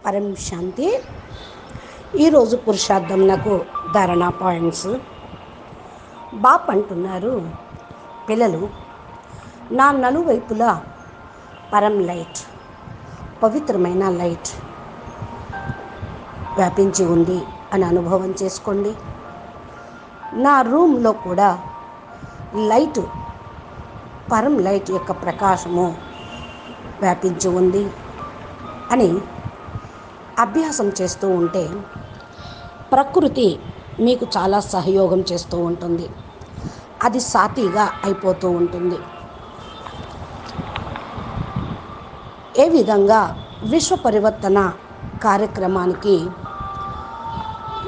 పరం శాంతి. ఈరోజు పురుషార్థం నాకు ధారణా పాయింట్స్. బాప్ అంటున్నారు, పిల్లలు నా నలువైపులా పరం లైట్, పవిత్రమైన లైట్ వ్యాపించి ఉంది అని అనుభవం చేసుకోండి. నా రూమ్లో కూడా లైట్, పరం లైట్ యొక్క ప్రకాశము వ్యాపించి ఉంది అని అభ్యాసం చేస్తూ ఉంటే ప్రకృతి మీకు చాలా సహయోగం చేస్తూ ఉంటుంది. అది సాతిగా అయిపోతూ ఉంటుంది. ఏ విధంగా విశ్వ పరివర్తన కార్యక్రమానికి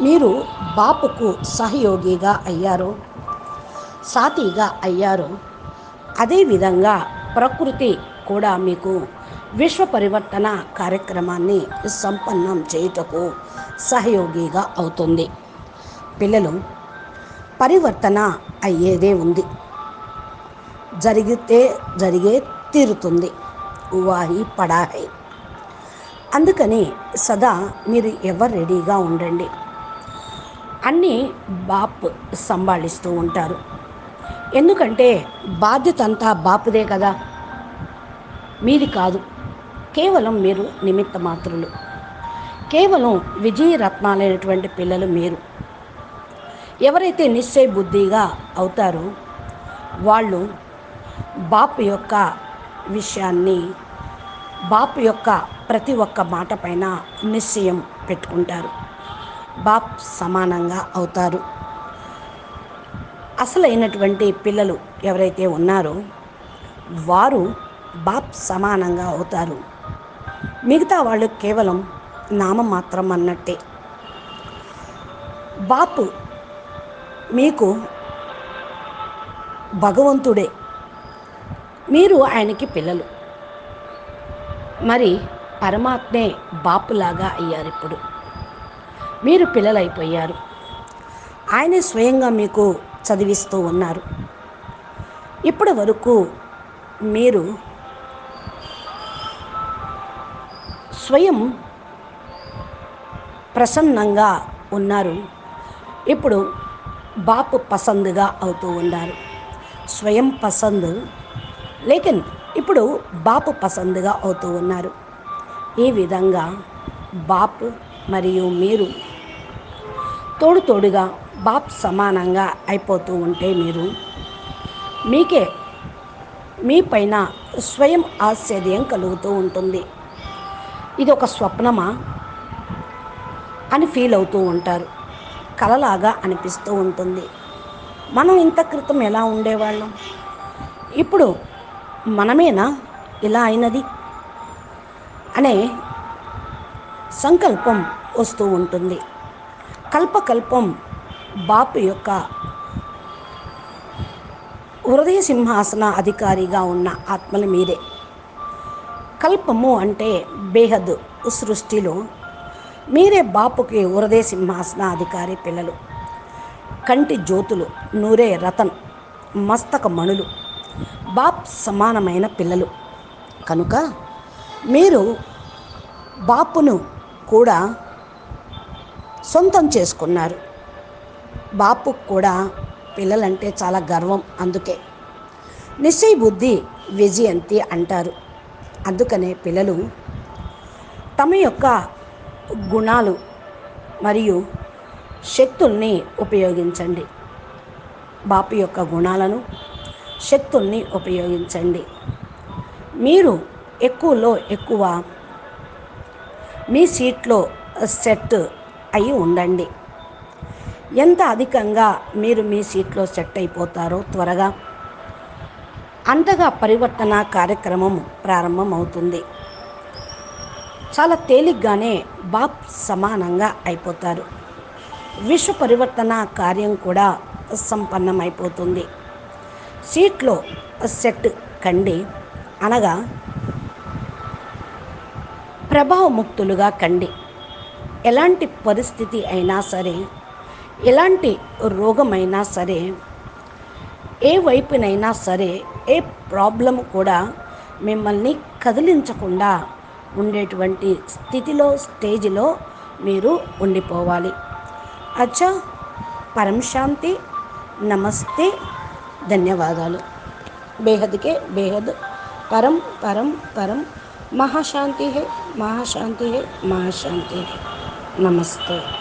మీరు బాపుకు సహయోగిగా అయ్యారో, సాతిగా అయ్యారో, అదేవిధంగా ప్రకృతి కూడా మీకు విశ్వ పరివర్తన కార్యక్రమాన్ని సంపన్నం చేయుటకు సహయోగిగా అవుతుంది. పిల్లలు, పరివర్తన అయ్యేదే ఉంది, జరిగే తీరుతుంది. వాహి పడాహై. అందుకని సదా మీరు ఎవరు రెడీగా ఉండండి. అన్నీ బాప్ సంభాళిస్తూ ఉంటారు. ఎందుకంటే బాధ్యత అంతా బాపుదే కదా, మీది కాదు. కేవలం మీరు నిమిత్త మాత్రులు. కేవలం విజయరత్నాలైనటువంటి పిల్లలు మీరు. ఎవరైతే నిశ్చయ బుద్ధిగా అవుతారో వాళ్ళు బాపు యొక్క విషయాన్ని, బాపు యొక్క ప్రతి ఒక్క మాట పైన నిశ్చయం పెట్టుకుంటారు. బాప్ సమానంగా అవుతారు. అసలైనటువంటి పిల్లలు ఎవరైతే ఉన్నారో వారు బాప్ సమానంగా అవుతారు. మిగతా వాళ్ళు కేవలం నామమాత్రం అన్నట్టే. బాపు మీకు భగవంతుడే, మీరు ఆయనకి పిల్లలు. మరి పరమాత్మే బాపులాగా అయ్యారు. ఇప్పుడు మీరు పిల్లలైపోయారు. ఆయనే స్వయంగా మీకు చదివిస్తూ ఉన్నారు. ఇప్పటి వరకు మీరు స్వయం ప్రసన్నంగా ఉన్నారు. ఇప్పుడు బాపు పసందుగా అవుతూ ఉన్నారు. స్వయం పసందు లేకిన్ ఇప్పుడు బాపు పసందుగా అవుతూ ఉన్నారు. ఈ విధంగా బాపు మరియు మీరు తోడుగా బాప్ సమానంగా అయిపోతూ ఉంటే మీరు మీకే మీ పైన స్వయం ఆశ్చర్యం కలుగుతూ ఉంటుంది. ఇది ఒక స్వప్నమా అని ఫీల్ అవుతూ ఉంటారు. కలలాగా అనిపిస్తూ ఉంటుంది. మనం ఇంత క్రితం ఎలా ఉండేవాళ్ళం, ఇప్పుడు మనమేనా ఇలా అయినది అనే సంకల్పం వస్తూ ఉంటుంది. కల్పకల్పం బాపు యొక్క హృదయ సింహాసన అధికారిగా ఉన్న ఆత్మలు మీరే. కల్పము అంటే బేహద్ సృష్టిలో మీరే బాపుకి హృదయ సింహాసన అధికారి పిల్లలు. కంటి జ్యోతులు, నూరే రతన్, మస్తక మణులు, బాప్ సమానమైన పిల్లలు. కనుక మీరు బాపును కూడా సొంతం చేసుకున్నారు. బాపు కూడా పిల్లలంటే చాలా గర్వం. అందుకే నిశ్చయ బుద్ధి విజయంతి అంటారు. అందుకనే పిల్లలు తమ యొక్క గుణాలు మరియు శక్తుల్ని ఉపయోగించండి. బాపు యొక్క గుణాలను, శక్తుల్ని ఉపయోగించండి. మీరు ఎక్కువలో ఎక్కువ మీ సీట్లో సెట్ అయి ఉండండి. ఎంత అధికంగా మీరు మీ సీట్లో సెట్ అయిపోతారో త్వరగా అంతగా పరివర్తన కార్యక్రమం ప్రారంభం అవుతుంది. చాలా తేలిగ్గానే బాప్ సమానంగా అయిపోతారు. విశ్వ పరివర్తన కార్యం కూడా సంపన్నమైపోతుంది. సీట్లో సెట్ కండి, అనగా ప్రభావముక్తులుగా కండి. ఎలాంటి పరిస్థితి అయినా సరే, ఎలాంటి రోగమైనా సరే, ఏ వైపునైనా సరే, ఏ ప్రాబ్లం కూడా మిమ్మల్ని కదిలించకుండా ఉండేటువంటి స్థితిలో స్టేజ్లో మీరు ఉండిపోవాలి. అచ్చా, పరం శాంతి, నమస్తే, ధన్యవాదాలు. बेहद के बेहद परम परम परम महाशांति है, महाशांति है, महाशांति है। नमस्ते।